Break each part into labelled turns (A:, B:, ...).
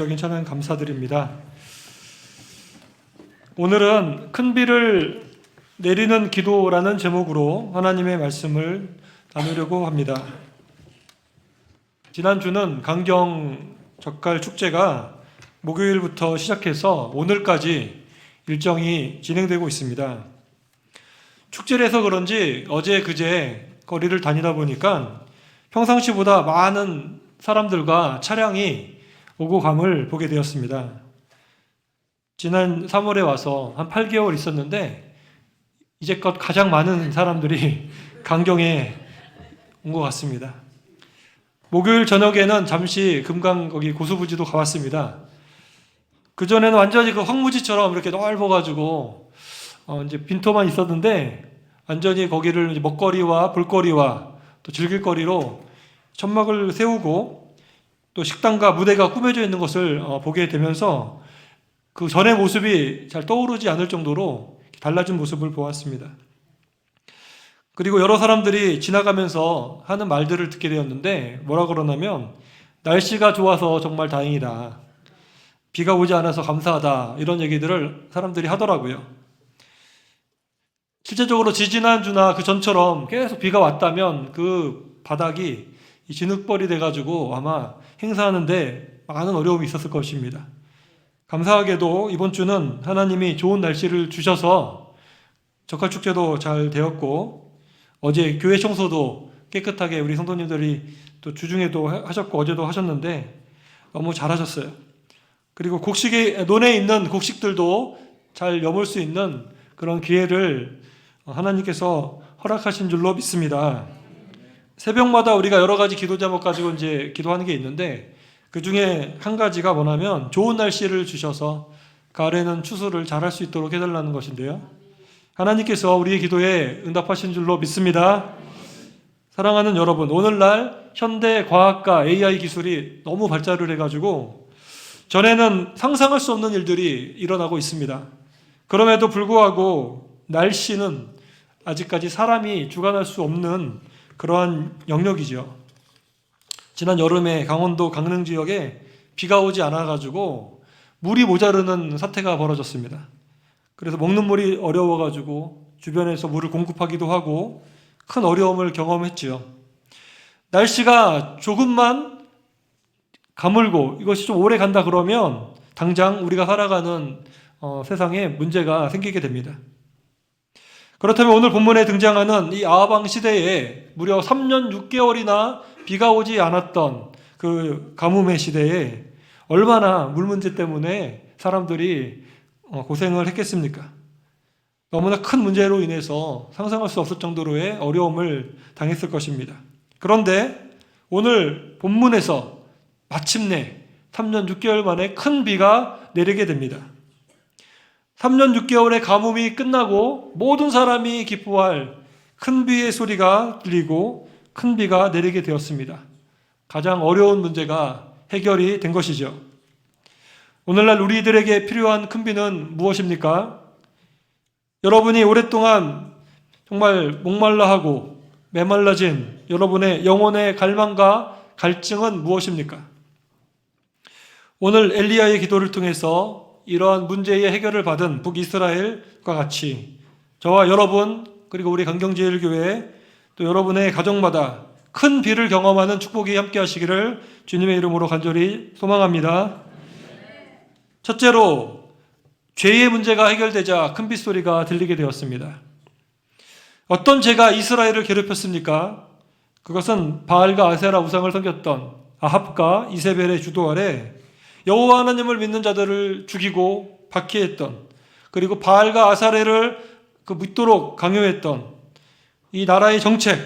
A: 적인 찬양 감사드립니다. 오늘은 큰 비를 내리는 기도라는 제목으로 하나님의 말씀을 나누려고 합니다. 지난주는 강경 젓갈 축제가 목요일부터 시작해서 오늘까지 일정이 진행되고 있습니다. 축제라서 그런지 어제 그제 거리를 다니다 보니까 평상시보다 많은 사람들과 차량이 오고 감을 보게 되었습니다. 지난 3월에 와서 한 8개월 있었는데 이제껏 가장 많은 사람들이 강경에 온 것 같습니다. 목요일 저녁에는 잠시 금강 거기 고수부지도 가봤습니다. 그전에는 완전히 그 황무지처럼 이렇게 넓어가지고 이제 빈터만 있었는데 완전히 거기를 먹거리와 볼거리와 또 즐길거리로 천막을 세우고 또 식당과 무대가 꾸며져 있는 것을 보게 되면서 그 전의 모습이 잘 떠오르지 않을 정도로 달라진 모습을 보았습니다. 그리고 여러 사람들이 지나가면서 하는 말들을 듣게 되었는데 뭐라 그러냐면 날씨가 좋아서 정말 다행이다. 비가 오지 않아서 감사하다. 이런 얘기들을 사람들이 하더라고요. 실제적으로 지지난주나 그 전처럼 계속 비가 왔다면 그 바닥이 진흙벌이 돼가지고 아마 행사하는데 많은 어려움이 있었을 것입니다. 감사하게도 이번 주는 하나님이 좋은 날씨를 주셔서 젓갈축제도 잘 되었고 어제 교회 청소도 깨끗하게 우리 성도님들이 또 주중에도 하셨고 어제도 하셨는데 너무 잘하셨어요. 그리고 곡식에 논에 있는 곡식들도 잘 여물 수 있는 그런 기회를 하나님께서 허락하신 줄로 믿습니다. 새벽마다 우리가 여러 가지 기도 제목 가지고 이제 기도하는 게 있는데 그 중에 한 가지가 뭐냐면 좋은 날씨를 주셔서 가을에는 추수를 잘할 수 있도록 해달라는 것인데요. 하나님께서 우리의 기도에 응답하신 줄로 믿습니다. 사랑하는 여러분, 오늘날 현대 과학과 AI 기술이 너무 발달을 해가지고 전에는 상상할 수 없는 일들이 일어나고 있습니다. 그럼에도 불구하고 날씨는 아직까지 사람이 주관할 수 없는 그러한 영역이죠. 지난 여름에 강원도 강릉 지역에 비가 오지 않아가지고 물이 모자르는 사태가 벌어졌습니다. 그래서 먹는 물이 어려워가지고 주변에서 물을 공급하기도 하고 큰 어려움을 경험했지요. 날씨가 조금만 가물고 이것이 좀 오래 간다 그러면 당장 우리가 살아가는 세상에 문제가 생기게 됩니다. 그렇다면 오늘 본문에 등장하는 이 아하방 시대에 무려 3년 6개월이나 비가 오지 않았던 그 가뭄의 시대에 얼마나 물 문제 때문에 사람들이 고생을 했겠습니까? 너무나 큰 문제로 인해서 상상할 수 없을 정도로의 어려움을 당했을 것입니다. 그런데 오늘 본문에서 마침내 3년 6개월 만에 큰 비가 내리게 됩니다. 3년 6개월의 가뭄이 끝나고 모든 사람이 기뻐할 큰 비의 소리가 들리고 큰 비가 내리게 되었습니다. 가장 어려운 문제가 해결이 된 것이죠. 오늘날 우리들에게 필요한 큰 비는 무엇입니까? 여러분이 오랫동안 정말 목말라하고 메말라진 여러분의 영혼의 갈망과 갈증은 무엇입니까? 오늘 엘리야의 기도를 통해서 이러한 문제의 해결을 받은 북이스라엘과 같이 저와 여러분 그리고 우리 강경제일교회 또 여러분의 가정마다 큰 비를 경험하는 축복이 함께 하시기를 주님의 이름으로 간절히 소망합니다. 첫째로 죄의 문제가 해결되자 큰 빗소리가 들리게 되었습니다. 어떤 죄가 이스라엘을 괴롭혔습니까? 그것은 바알과 아세라 우상을 섬겼던 아합과 이세벨의 주도 아래 여호와 하나님을 믿는 자들을 죽이고 박해했던 그리고 바알과 아사레를 믿도록 강요했던 이 나라의 정책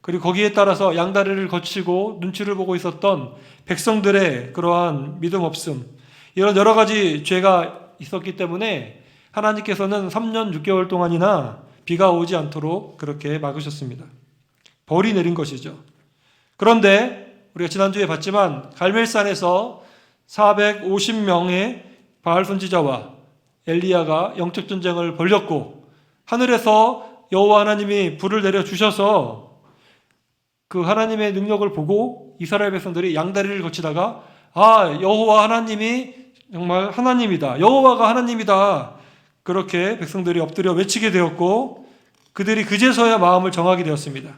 A: 그리고 거기에 따라서 양다리를 거치고 눈치를 보고 있었던 백성들의 그러한 믿음 없음 이런 여러 가지 죄가 있었기 때문에 하나님께서는 3년 6개월 동안이나 비가 오지 않도록 그렇게 막으셨습니다. 벌이 내린 것이죠. 그런데 우리가 지난주에 봤지만 갈멜산에서 450명의 바알 선지자와 엘리야가 영적 전쟁을 벌였고 하늘에서 여호와 하나님이 불을 내려 주셔서 그 하나님의 능력을 보고 이스라엘 백성들이 양다리를 거치다가 여호와 하나님이 정말 하나님이다. 여호와가 하나님이다. 그렇게 백성들이 엎드려 외치게 되었고 그들이 그제서야 마음을 정하게 되었습니다.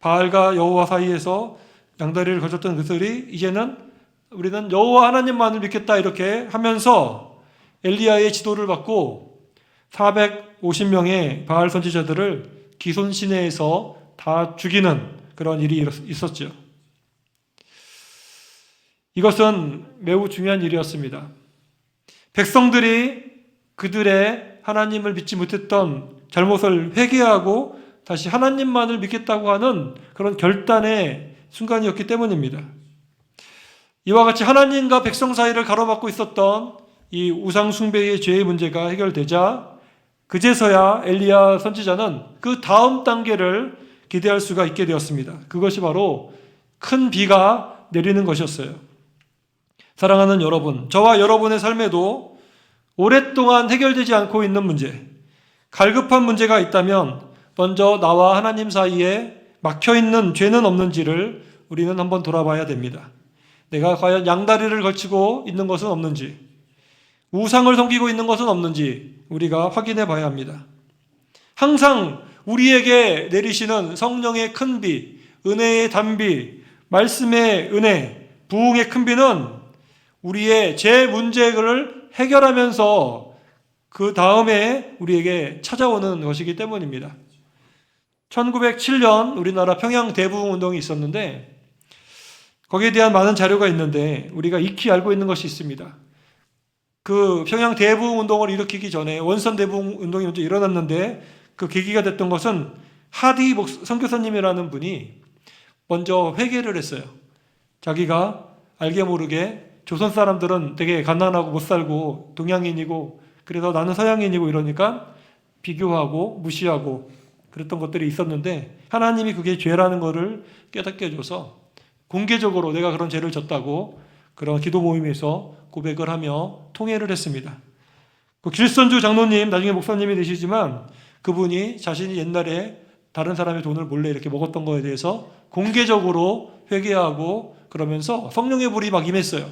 A: 바알과 여호와 사이에서 양다리를 걸쳤던 그들이 이제는 우리는 여호와 하나님만을 믿겠다 이렇게 하면서 엘리야의 지도를 받고 450명의 바알 선지자들을 기손 시내에서 다 죽이는 그런 일이 있었죠. 이것은 매우 중요한 일이었습니다. 백성들이 그들의 하나님을 믿지 못했던 잘못을 회개하고 다시 하나님만을 믿겠다고 하는 그런 결단의 순간이었기 때문입니다. 이와 같이 하나님과 백성 사이를 가로막고 있었던 이 우상 숭배의 죄의 문제가 해결되자 그제서야 엘리야 선지자는 그 다음 단계를 기대할 수가 있게 되었습니다. 그것이 바로 큰 비가 내리는 것이었어요. 사랑하는 여러분, 저와 여러분의 삶에도 오랫동안 해결되지 않고 있는 문제, 갈급한 문제가 있다면 먼저 나와 하나님 사이에 막혀있는 죄는 없는지를 우리는 한번 돌아봐야 됩니다. 내가 과연 양다리를 걸치고 있는 것은 없는지, 우상을 섬기고 있는 것은 없는지 우리가 확인해 봐야 합니다. 항상 우리에게 내리시는 성령의 큰 비, 은혜의 단비, 말씀의 은혜, 부흥의 큰 비는 우리의 죄 문제를 해결하면서 그 다음에 우리에게 찾아오는 것이기 때문입니다. 1907년 우리나라 평양 대부흥 운동이 있었는데 거기에 대한 많은 자료가 있는데 우리가 익히 알고 있는 것이 있습니다. 그 평양 대부흥 운동을 일으키기 전에 원선 대부흥 운동이 먼저 일어났는데 그 계기가 됐던 것은 하디 선교사님이라는 분이 먼저 회개를 했어요. 자기가 알게 모르게 조선 사람들은 되게 가난하고 못 살고 동양인이고 그래서 나는 서양인이고 이러니까 비교하고 무시하고 그랬던 것들이 있었는데 하나님이 그게 죄라는 것을 깨닫게 해줘서 공개적으로 내가 그런 죄를 졌다고 그런 기도 모임에서 고백을 하며 통회를 했습니다. 그 길선주 장로님, 나중에 목사님이 되시지만 그분이 자신이 옛날에 다른 사람의 돈을 몰래 이렇게 먹었던 거에 대해서 공개적으로 회개하고 그러면서 성령의 불이 막 임했어요.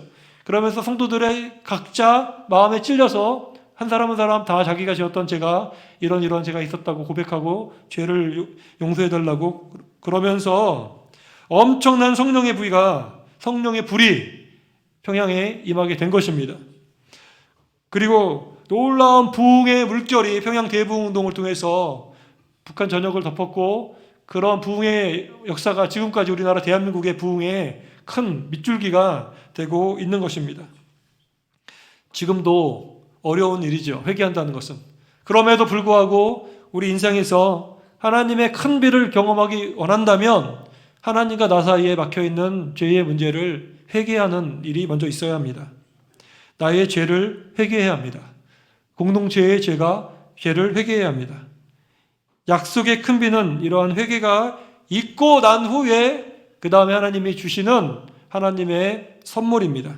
A: 그러면서 성도들의 각자 마음에 찔려서 한 사람 한 사람 다 자기가 지었던 죄가 이런 죄가 있었다고 고백하고 죄를 용서해달라고 그러면서 엄청난 성령의 불이 평양에 임하게 된 것입니다. 그리고 놀라운 부흥의 물결이 평양 대부흥 운동을 통해서 북한 전역을 덮었고 그런 부흥의 역사가 지금까지 우리나라 대한민국의 부흥의 큰 밑줄기가 되고 있는 것입니다. 지금도 어려운 일이죠. 회개한다는 것은. 그럼에도 불구하고 우리 인생에서 하나님의 큰 비를 경험하기 원한다면 하나님과 나 사이에 막혀있는 죄의 문제를 회개하는 일이 먼저 있어야 합니다. 나의 죄를 회개해야 합니다. 공동체의 죄를 회개해야 합니다. 약속의 큰 비는 이러한 회개가 있고 난 후에 그 다음에 하나님이 주시는 하나님의 선물입니다.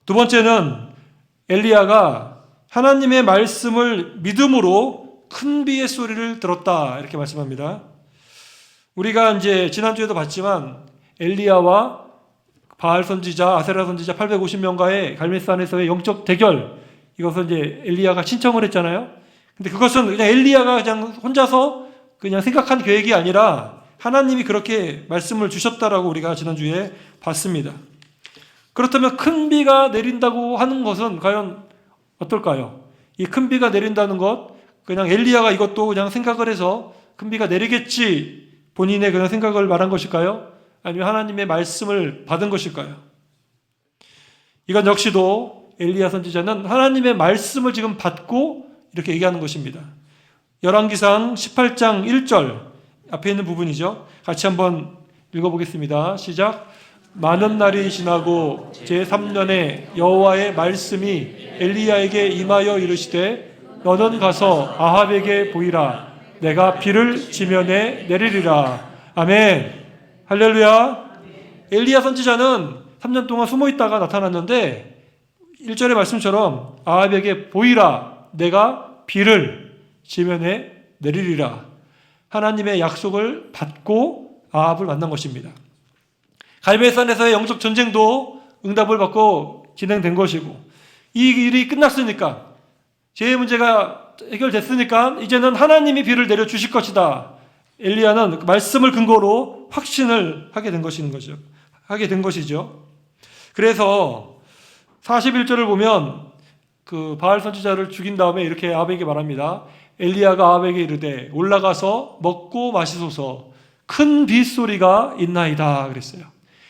A: 두 번째는 엘리야가 하나님의 말씀을 믿음으로 큰 비의 소리를 들었다 이렇게 말씀합니다. 우리가 이제 지난주에도 봤지만 엘리야와 바알 선지자, 아세라 선지자 850명과의 갈멜산에서의 영적 대결, 이것은 이제 엘리야가 신청을 했잖아요. 근데 그것은 그냥 엘리야가 그냥 혼자서 그냥 생각한 계획이 아니라 하나님이 그렇게 말씀을 주셨다라고 우리가 지난주에 봤습니다. 그렇다면 큰 비가 내린다고 하는 것은 과연 어떨까요? 이 큰 비가 내린다는 것, 그냥 엘리야가 이것도 그냥 생각을 해서 큰 비가 내리겠지 본인의 그냥 생각을 말한 것일까요? 아니면 하나님의 말씀을 받은 것일까요? 이건 역시도 엘리야 선지자는 하나님의 말씀을 지금 받고 이렇게 얘기하는 것입니다. 열왕기상 18장 1절 앞에 있는 부분이죠. 같이 한번 읽어보겠습니다. 시작. 많은 날이 지나고 제3년에 여호와의 말씀이 엘리야에게 임하여 이르시되 너는 가서 아합에게 보이라. 내가 비를 지면에 내리리라. 아멘. 할렐루야. 엘리야 선지자는 3년 동안 숨어 있다가 나타났는데 1절의 말씀처럼 아합에게 보이라. 내가 비를 지면에 내리리라. 하나님의 약속을 받고 아합을 만난 것입니다. 갈멜산에서의 영적 전쟁도 응답을 받고 진행된 것이고, 이 일이 끝났으니까, 죄의 문제가 해결됐으니까 이제는 하나님이 비를 내려주실 것이다. 엘리야는 그 말씀을 근거로 확신을 하게 된 것이죠. 그래서 41절을 보면 그 바알 선지자를 죽인 다음에 이렇게 아합에게 말합니다. 엘리야가 아합에게 이르되 올라가서 먹고 마시소서, 큰 빗소리가 있나이다 그랬어요.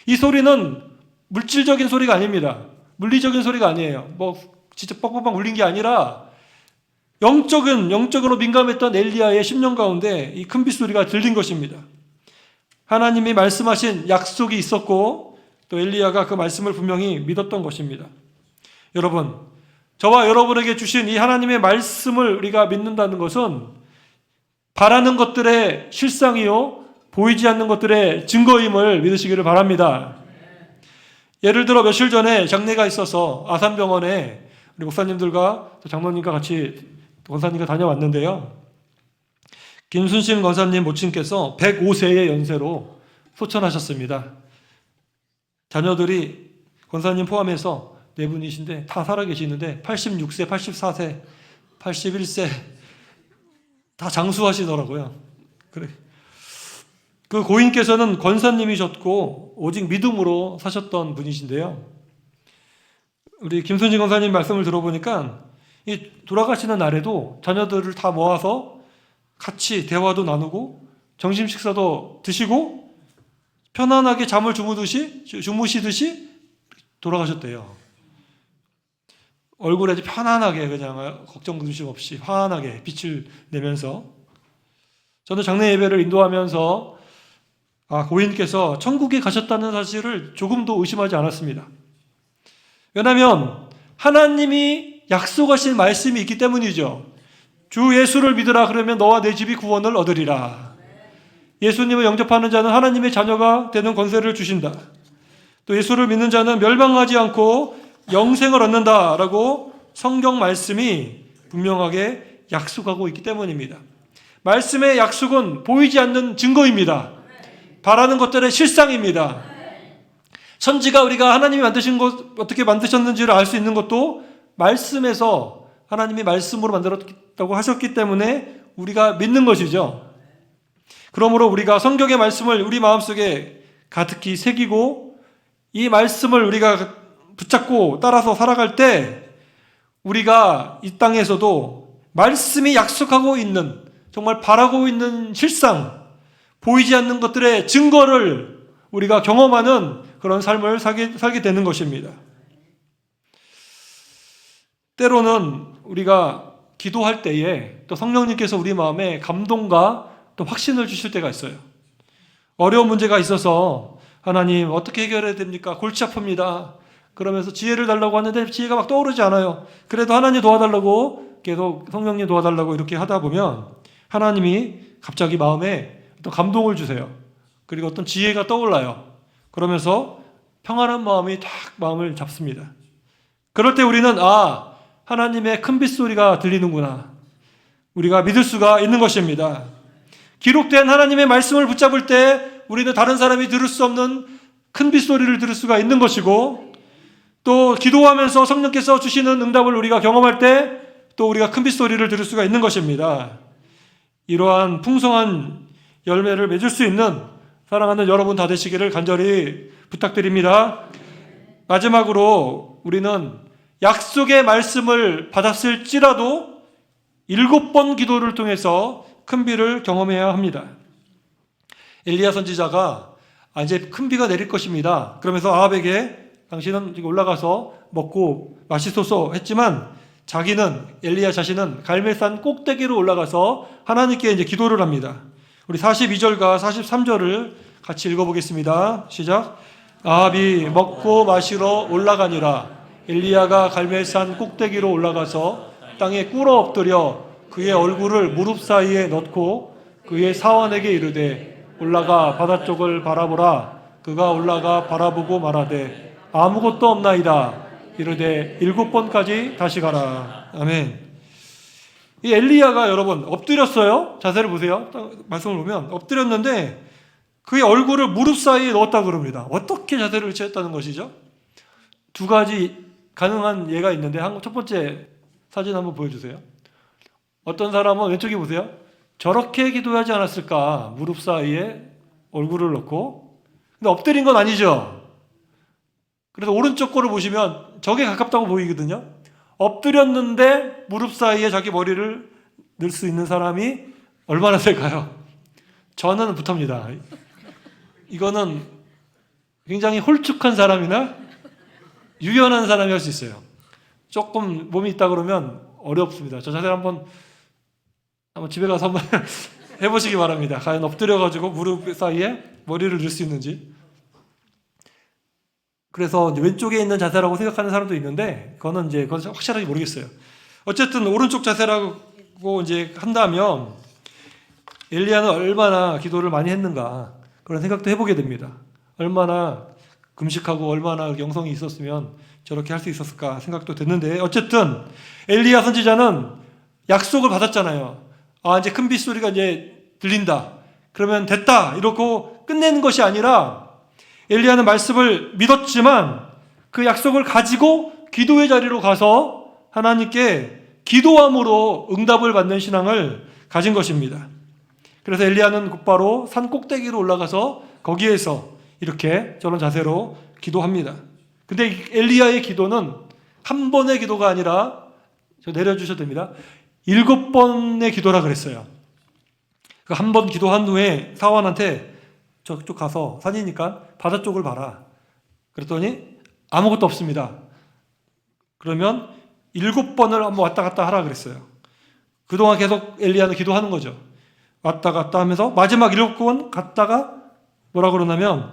A: 이 소리는 물질적인 소리가 아닙니다. 물리적인 소리가 아니에요. 뭐 진짜 뻑뻑뻑 울린 게 아니라 영적으로 민감했던 엘리야의 심령 가운데 이 큰 빗소리가 들린 것입니다. 하나님이 말씀하신 약속이 있었고 또 엘리야가 그 말씀을 분명히 믿었던 것입니다. 여러분, 저와 여러분에게 주신 이 하나님의 말씀을 우리가 믿는다는 것은 바라는 것들의 실상이요 보이지 않는 것들의 증거임을 믿으시기를 바랍니다. 예를 들어 며칠 전에 장례가 있어서 아산병원에 우리 목사님들과 장로님과 같이 권사님과 다녀왔는데요. 김순신 권사님 모친께서 105세의 연세로 소천하셨습니다. 자녀들이 권사님 포함해서 4분이신데 다 살아계시는데 86세, 84세, 81세 다 장수하시더라고요. 그래. 그 고인께서는 권사님이셨고 오직 믿음으로 사셨던 분이신데요. 우리 김순신 권사님 말씀을 들어보니까 이 돌아가시는 날에도 자녀들을 다 모아서 같이 대화도 나누고 점심 식사도 드시고 편안하게 잠을 주무시듯이 돌아가셨대요. 얼굴에 편안하게 그냥 걱정 근심 없이 환하게 빛을 내면서. 저는 장례 예배를 인도하면서 고인께서 천국에 가셨다는 사실을 조금도 의심하지 않았습니다. 왜냐하면 하나님이 약속하신 말씀이 있기 때문이죠. 주 예수를 믿으라 그러면 너와 내 집이 구원을 얻으리라. 예수님을 영접하는 자는 하나님의 자녀가 되는 권세를 주신다. 또 예수를 믿는 자는 멸망하지 않고 영생을 얻는다라고 성경 말씀이 분명하게 약속하고 있기 때문입니다. 말씀의 약속은 보이지 않는 증거입니다. 바라는 것들의 실상입니다. 천지가 우리가 하나님이 만드신 것 어떻게 만드셨는지를 알 수 있는 것도 말씀에서 하나님이 말씀으로 만들었다고 하셨기 때문에 우리가 믿는 것이죠. 그러므로 우리가 성경의 말씀을 우리 마음속에 가득히 새기고 이 말씀을 우리가 붙잡고 따라서 살아갈 때 우리가 이 땅에서도 말씀이 약속하고 있는, 정말 바라고 있는 실상, 보이지 않는 것들의 증거를 우리가 경험하는 그런 삶을 살게 되는 것입니다. 때로는 우리가 기도할 때에 또 성령님께서 우리 마음에 감동과 또 확신을 주실 때가 있어요. 어려운 문제가 있어서 하나님 어떻게 해결해야 됩니까? 골치 아픕니다. 그러면서 지혜를 달라고 하는데 지혜가 막 떠오르지 않아요. 그래도 하나님 도와달라고 계속 성령님 도와달라고 이렇게 하다 보면 하나님이 갑자기 마음에 또 감동을 주세요. 그리고 어떤 지혜가 떠올라요. 그러면서 평안한 마음이 딱 마음을 잡습니다. 그럴 때 우리는 하나님의 큰 빗소리가 들리는구나. 우리가 믿을 수가 있는 것입니다. 기록된 하나님의 말씀을 붙잡을 때 우리는 다른 사람이 들을 수 없는 큰 빗소리를 들을 수가 있는 것이고, 또 기도하면서 성령께서 주시는 응답을 우리가 경험할 때 또 우리가 큰 빗소리를 들을 수가 있는 것입니다. 이러한 풍성한 열매를 맺을 수 있는 사랑하는 여러분 다 되시기를 간절히 부탁드립니다. 마지막으로 우리는 약속의 말씀을 받았을지라도 7번 기도를 통해서 큰 비를 경험해야 합니다. 엘리야 선지자가 이제 큰 비가 내릴 것입니다. 그러면서 아합에게 당신은 올라가서 먹고 마시소서 했지만 엘리야 자신은 갈멜산 꼭대기로 올라가서 하나님께 이제 기도를 합니다. 우리 42절과 43절을 같이 읽어보겠습니다. 시작. 아합이 먹고 마시러 올라가니라. 엘리야가 갈멜산 꼭대기로 올라가서 땅에 꿇어 엎드려 그의 얼굴을 무릎 사이에 넣고 그의 사원에게 이르되 올라가 바다 쪽을 바라보라. 그가 올라가 바라보고 말하되 아무것도 없나이다. 이르되 7번까지 다시 가라. 아멘. 이 엘리야가 여러분 엎드렸어요. 자세를 보세요. 말씀을 보면 엎드렸는데 그의 얼굴을 무릎 사이에 넣었다 그럽니다. 어떻게 자세를 취했다는 것이죠? 두 가지 가능한 예가 있는데 첫 번째 사진 한번 보여주세요. 어떤 사람은 왼쪽에 보세요. 저렇게 기도하지 않았을까? 무릎 사이에 얼굴을 넣고. 근데 엎드린 건 아니죠. 그래서 오른쪽 거를 보시면 저게 가깝다고 보이거든요. 엎드렸는데 무릎 사이에 자기 머리를 넣을 수 있는 사람이 얼마나 될까요? 저는 부탁합니다. 이거는 굉장히 홀쭉한 사람이나 유연한 사람이 할 수 있어요. 조금 몸이 있다 그러면 어렵습니다. 저 자세를 한번 집에 가서 한번 해보시기 바랍니다. 과연 엎드려가지고 무릎 사이에 머리를 넣을 수 있는지. 그래서 왼쪽에 있는 자세라고 생각하는 사람도 있는데, 그건 확실하게 모르겠어요. 어쨌든 오른쪽 자세라고 이제 한다면 엘리야는 얼마나 기도를 많이 했는가 그런 생각도 해보게 됩니다. 얼마나 금식하고 얼마나 영성이 있었으면 저렇게 할 수 있었을까 생각도 됐는데, 어쨌든 엘리야 선지자는 약속을 받았잖아요. 이제 큰 빗소리가 이제 들린다. 그러면 됐다. 이러고 끝내는 것이 아니라 엘리야는 말씀을 믿었지만 그 약속을 가지고 기도의 자리로 가서 하나님께 기도함으로 응답을 받는 신앙을 가진 것입니다. 그래서 엘리야는 곧바로 산 꼭대기로 올라가서 거기에서 이렇게 저런 자세로 기도합니다. 근데 엘리야의 기도는 한 번의 기도가 아니라, 저 내려주셔도 됩니다. 7번의 기도라 그랬어요. 그 한 번 기도한 후에 사원한테 저쪽 가서 산이니까 바다 쪽을 봐라. 그랬더니 아무것도 없습니다. 그러면 7번을 한번 왔다 갔다 하라 그랬어요. 그동안 계속 엘리야는 기도하는 거죠. 왔다 갔다 하면서 마지막 7번 갔다가 뭐라 그러냐면,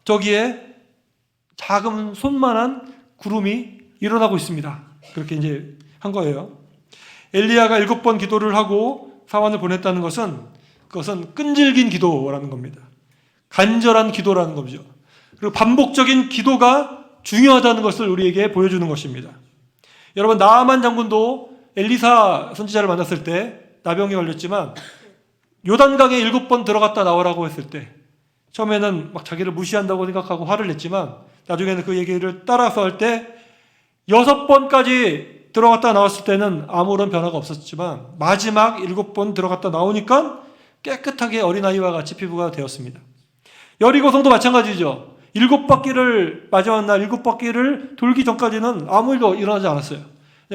A: 저기에 작은 손만한 구름이 일어나고 있습니다. 그렇게 이제 한 거예요. 엘리야가 7번 기도를 하고 사환을 보냈다는 그것은 끈질긴 기도라는 겁니다. 간절한 기도라는 거죠. 그리고 반복적인 기도가 중요하다는 것을 우리에게 보여주는 것입니다. 여러분, 나아만 장군도 엘리사 선지자를 만났을 때 나병에 걸렸지만 요단강에 7번 들어갔다 나오라고 했을 때 처음에는 막 자기를 무시한다고 생각하고 화를 냈지만 나중에는 그 얘기를 따라서 할 때 6번까지 들어갔다 나왔을 때는 아무런 변화가 없었지만 마지막 7번 들어갔다 나오니까 깨끗하게 어린아이와 같이 피부가 되었습니다. 여리고성도 마찬가지죠. 7바퀴를 마지막 날 7바퀴를 돌기 전까지는 아무 일도 일어나지 않았어요.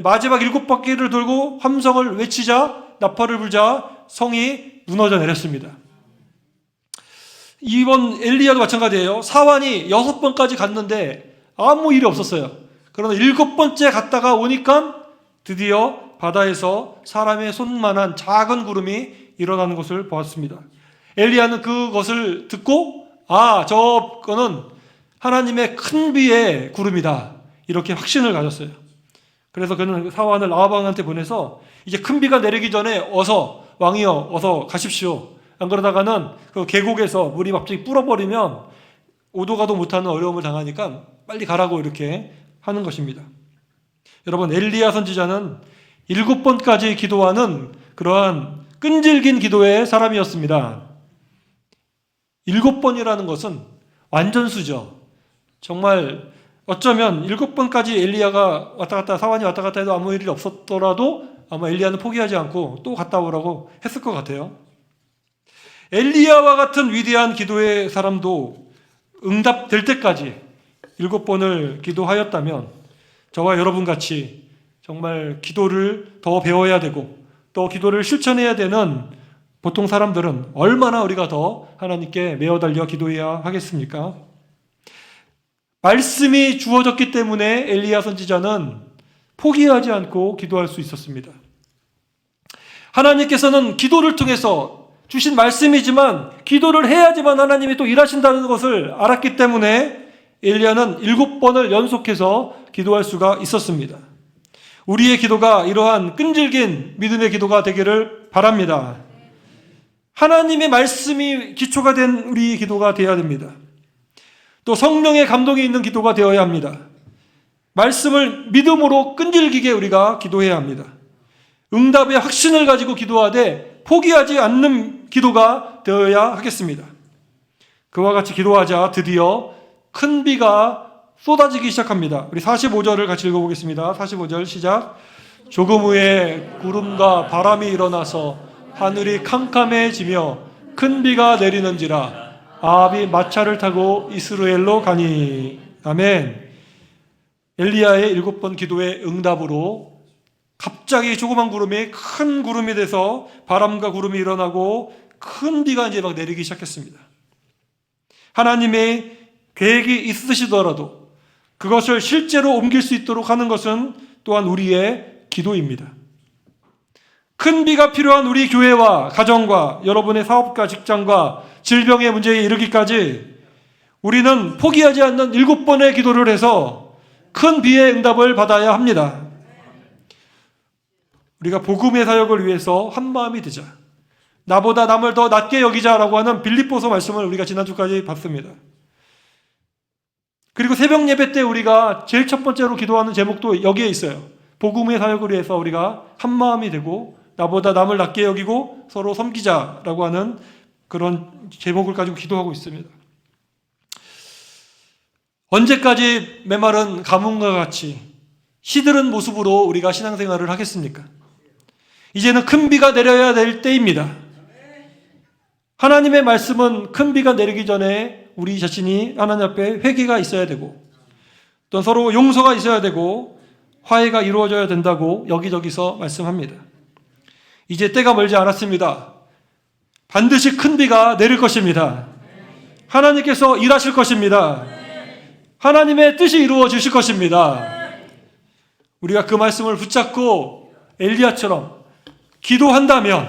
A: 마지막 7바퀴를 돌고 함성을 외치자, 나팔을 불자 성이 무너져 내렸습니다. 이번 엘리야도 마찬가지예요. 사환이 6번까지 갔는데 아무 일이 없었어요. 그러나 7번째 갔다가 오니까 드디어 바다에서 사람의 손만한 작은 구름이 일어나는 것을 보았습니다. 엘리야는 그것을 듣고 저거는 하나님의 큰 비의 구름이다. 이렇게 확신을 가졌어요. 그래서 그는 사환을 아합왕한테 보내서 이제 큰 비가 내리기 전에 왕이여 어서 가십시오. 안 그러다가는 그 계곡에서 물이 갑자기 불어버리면 오도 가도 못하는 어려움을 당하니까 빨리 가라고 이렇게 하는 것입니다. 여러분, 엘리야 선지자는 7번까지 기도하는 그러한 끈질긴 기도의 사람이었습니다. 7번이라는 것은 완전수죠. 정말 어쩌면 7번까지 엘리야가 사환이 왔다 갔다 해도 아무 일이 없었더라도 아마 엘리야는 포기하지 않고 또 갔다 오라고 했을 것 같아요. 엘리야와 같은 위대한 기도의 사람도 응답될 때까지 7번을 기도하였다면 저와 여러분 같이 정말 기도를 더 배워야 되고 또 기도를 실천해야 되는 보통 사람들은 얼마나 우리가 더 하나님께 매어 달려 기도해야 하겠습니까? 말씀이 주어졌기 때문에 엘리야 선지자는 포기하지 않고 기도할 수 있었습니다. 하나님께서는 기도를 통해서 주신 말씀이지만 기도를 해야지만 하나님이 또 일하신다는 것을 알았기 때문에 엘리야는 7번을 연속해서 기도할 수가 있었습니다. 우리의 기도가 이러한 끈질긴 믿음의 기도가 되기를 바랍니다. 하나님의 말씀이 기초가 된 우리 기도가 되어야 됩니다. 또 성령의 감동이 있는 기도가 되어야 합니다. 말씀을 믿음으로 끈질기게 우리가 기도해야 합니다. 응답의 확신을 가지고 기도하되 포기하지 않는 기도가 되어야 하겠습니다. 그와 같이 기도하자 드디어 큰 비가 쏟아지기 시작합니다. 우리 45절을 같이 읽어보겠습니다. 45절 시작. 조금 후에 구름과 바람이 일어나서 하늘이 캄캄해지며 큰 비가 내리는지라 아합이 마차를 타고 이스라엘로 가니. 아멘. 엘리야의 7번 기도의 응답으로 갑자기 조그만 구름이 큰 구름이 돼서 바람과 구름이 일어나고 큰 비가 이제 막 내리기 시작했습니다. 하나님의 계획이 있으시더라도 그것을 실제로 옮길 수 있도록 하는 것은 또한 우리의 기도입니다. 큰 비가 필요한 우리 교회와 가정과 여러분의 사업과 직장과 질병의 문제에 이르기까지 우리는 포기하지 않는 7번의 기도를 해서 큰 비의 응답을 받아야 합니다. 우리가 복음의 사역을 위해서 한마음이 되자. 나보다 남을 더 낮게 여기자라고 하는 빌립보서 말씀을 우리가 지난주까지 봤습니다. 그리고 새벽 예배 때 우리가 제일 첫 번째로 기도하는 제목도 여기에 있어요. 복음의 사역을 위해서 우리가 한마음이 되고 나보다 남을 낮게 여기고 서로 섬기자라고 하는 그런 제목을 가지고 기도하고 있습니다. 언제까지 메마른 가뭄과 같이 시들은 모습으로 우리가 신앙생활을 하겠습니까? 이제는 큰 비가 내려야 될 때입니다. 하나님의 말씀은 큰 비가 내리기 전에 우리 자신이 하나님 앞에 회개가 있어야 되고 또 서로 용서가 있어야 되고 화해가 이루어져야 된다고 여기저기서 말씀합니다. 이제 때가 멀지 않았습니다. 반드시 큰 비가 내릴 것입니다. 하나님께서 일하실 것입니다. 하나님의 뜻이 이루어지실 것입니다. 우리가 그 말씀을 붙잡고 엘리야처럼 기도한다면,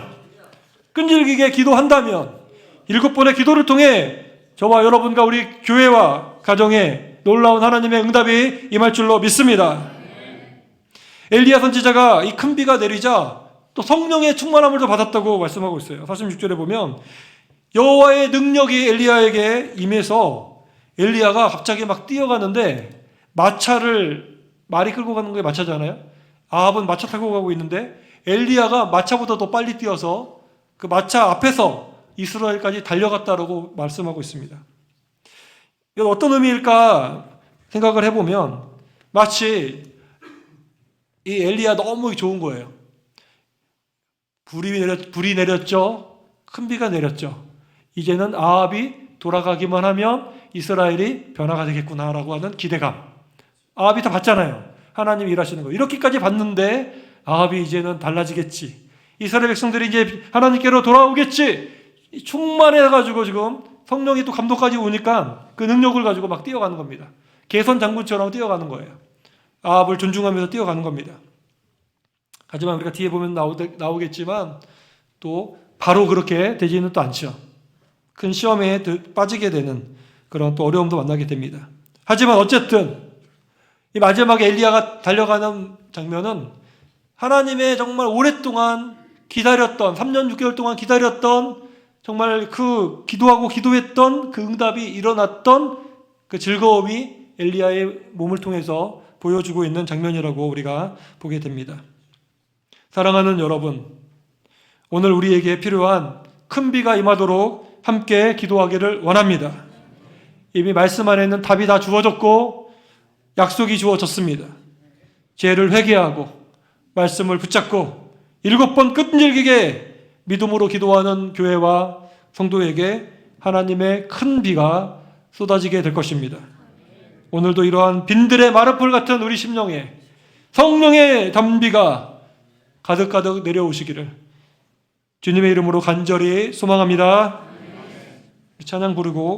A: 끈질기게 기도한다면 7번의 기도를 통해 저와 여러분과 우리 교회와 가정에 놀라운 하나님의 응답이 임할 줄로 믿습니다. 엘리야 선지자가 이 큰 비가 내리자 또 성령의 충만함을 더 받았다고 말씀하고 있어요. 46절에 보면 여호와의 능력이 엘리야에게 임해서 엘리야가 갑자기 막 뛰어가는데 말이 끌고 가는 게 마차잖아요. 아합은 마차 타고 가고 있는데 엘리야가 마차보다 더 빨리 뛰어서 그 마차 앞에서 이스라엘까지 달려갔다라고 말씀하고 있습니다. 이건 어떤 의미일까 생각을 해보면 마치 이 엘리야 너무 좋은 거예요. 불이 내렸죠. 큰 비가 내렸죠. 이제는 아합이 돌아가기만 하면 이스라엘이 변화가 되겠구나라고 하는 기대감. 아합이 다 봤잖아요. 하나님 일하시는 거. 이렇게까지 봤는데 아합이 이제는 달라지겠지. 이스라엘 백성들이 이제 하나님께로 돌아오겠지. 충만해가지고 지금 성령이 또 감독까지 오니까 그 능력을 가지고 막 뛰어가는 겁니다. 개선 장군처럼 뛰어가는 거예요. 아합을 존중하면서 뛰어가는 겁니다. 하지만 우리가 뒤에 보면 나오겠지만 또 바로 그렇게 되지는 또 않죠. 큰 시험에 빠지게 되는 그런 또 어려움도 만나게 됩니다. 하지만 어쨌든 이 마지막에 엘리야가 달려가는 장면은 하나님의 정말 오랫동안 기다렸던 3년 6개월 동안 기다렸던 정말 그 기도하고 기도했던 그 응답이 일어났던 그 즐거움이 엘리야의 몸을 통해서 보여주고 있는 장면이라고 우리가 보게 됩니다. 사랑하는 여러분, 오늘 우리에게 필요한 큰 비가 임하도록 함께 기도하기를 원합니다. 이미 말씀 안에는 답이 다 주어졌고 약속이 주어졌습니다. 죄를 회개하고 말씀을 붙잡고 7번 끈질기게 믿음으로 기도하는 교회와 성도에게 하나님의 큰 비가 쏟아지게 될 것입니다. 오늘도 이러한 빈들의 마르풀 같은 우리 심령에 성령의 단비가 가득가득 내려오시기를 주님의 이름으로 간절히 소망합니다. 찬양 부르고